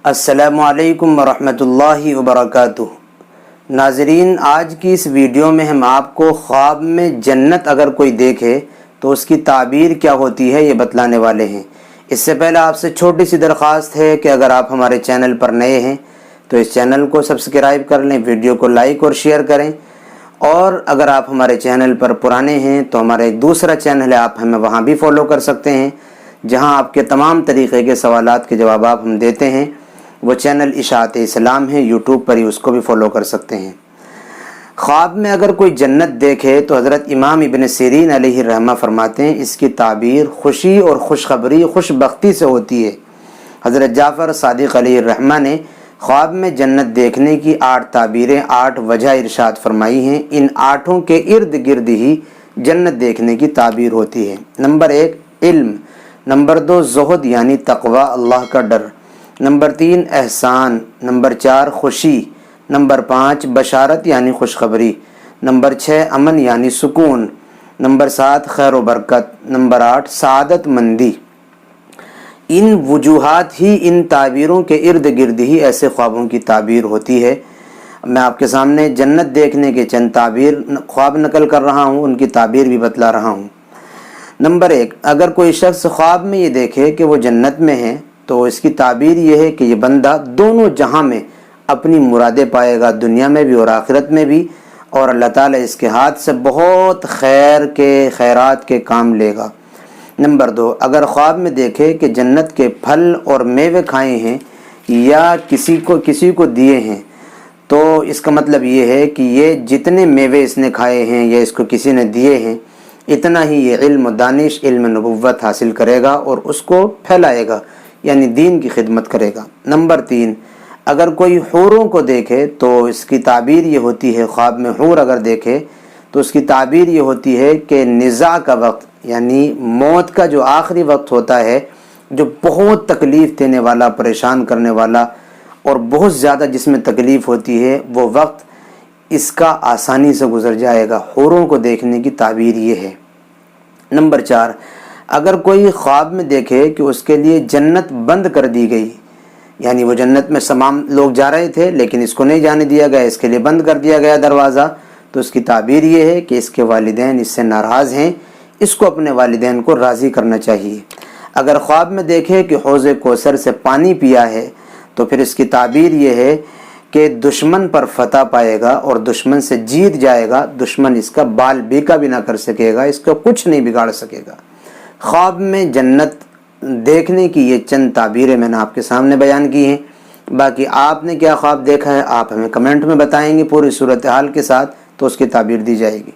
السلام علیکم ورحمۃ وبرکاتہ۔ ناظرین، آج کی اس ویڈیو میں ہم آپ کو خواب میں جنت اگر کوئی دیکھے تو اس کی تعبیر کیا ہوتی ہے یہ بتلانے والے ہیں۔ اس سے پہلے آپ سے چھوٹی سی درخواست ہے کہ اگر آپ ہمارے چینل پر نئے ہیں تو اس چینل کو سبسکرائب کر لیں، ویڈیو کو لائک اور شیئر کریں، اور اگر آپ ہمارے چینل پر پرانے ہیں تو ہمارا ایک دوسرا چینل ہے، آپ ہمیں وہاں بھی فالو کر سکتے ہیں، جہاں آپ کے تمام طریقے کے سوالات کے جوابات ہم دیتے ہیں۔ وہ چینل اشاعت اسلام ہے، یوٹیوب پر ہی اس کو بھی فالو کر سکتے ہیں۔ خواب میں اگر کوئی جنت دیکھے تو حضرت امام ابن سیرین علیہ الرحمہ فرماتے ہیں اس کی تعبیر خوشی اور خوشخبری، خوش بختی سے ہوتی ہے۔ حضرت جعفر صادق علیہ الرحمہ نے خواب میں جنت دیکھنے کی 8 تعبیریں، 8 وجہ ارشاد فرمائی ہیں۔ ان 8 کے ارد گرد ہی جنت دیکھنے کی تعبیر ہوتی ہے۔ نمبر 1 علم، نمبر 2 زہد یعنی تقوی، اللہ کا ڈر، نمبر 3 احسان، نمبر 4 خوشی، نمبر 5 بشارت یعنی خوشخبری، نمبر 6 امن یعنی سکون، نمبر 7 خیر و برکت، نمبر 8 سعادت مندی۔ ان وجوہات ہی، ان تعبیروں کے ارد گرد ہی ایسے خوابوں کی تعبیر ہوتی ہے۔ میں آپ کے سامنے جنت دیکھنے کے چند تعبیر خواب نقل کر رہا ہوں، ان کی تعبیر بھی بتلا رہا ہوں۔ نمبر 1، اگر کوئی شخص خواب میں یہ دیکھے کہ وہ جنت میں ہے تو اس کی تعبیر یہ ہے کہ یہ بندہ دونوں جہاں میں اپنی مرادیں پائے گا، دنیا میں بھی اور آخرت میں بھی، اور اللہ تعالیٰ اس کے ہاتھ سے بہت خیرات کے کام لے گا۔ نمبر 2، اگر خواب میں دیکھے کہ جنت کے پھل اور میوے کھائے ہیں یا کسی کو دیے ہیں تو اس کا مطلب یہ ہے کہ یہ جتنے میوے اس نے کھائے ہیں یا اس کو کسی نے دیے ہیں، اتنا ہی یہ علم و دانش، علم نبوت حاصل کرے گا اور اس کو پھیلائے گا، یعنی دین کی خدمت کرے گا۔ نمبر 3، اگر کوئی حوروں کو دیکھے تو اس کی تعبیر یہ ہوتی ہے، خواب میں حور اگر دیکھے تو اس کی تعبیر یہ ہوتی ہے کہ نزاع کا وقت، یعنی موت کا جو آخری وقت ہوتا ہے، جو بہت تکلیف دینے والا، پریشان کرنے والا اور بہت زیادہ جس میں تکلیف ہوتی ہے، وہ وقت اس کا آسانی سے گزر جائے گا۔ حوروں کو دیکھنے کی تعبیر یہ ہے۔ نمبر 4، اگر کوئی خواب میں دیکھے کہ اس کے لیے جنت بند کر دی گئی، یعنی وہ جنت میں تمام لوگ جا رہے تھے لیکن اس کو نہیں جانے دیا گیا، اس کے لیے بند کر دیا گیا دروازہ، تو اس کی تعبیر یہ ہے کہ اس کے والدین اس سے ناراض ہیں، اس کو اپنے والدین کو راضی کرنا چاہیے۔ اگر خواب میں دیکھے کہ حوض کوثر سے پانی پیا ہے تو پھر اس کی تعبیر یہ ہے کہ دشمن پر فتح پائے گا اور دشمن سے جیت جائے گا، دشمن اس کا بال بیکا بھی نہ کر سکے گا، اس کو کچھ نہیں بگاڑ سکے گا۔ خواب میں جنت دیکھنے کی یہ چند تعبیریں میں نے آپ کے سامنے بیان کی ہیں۔ باقی آپ نے کیا خواب دیکھا ہے آپ ہمیں کمنٹ میں بتائیں گے پوری صورتحال کے ساتھ، تو اس کی تعبیر دی جائے گی۔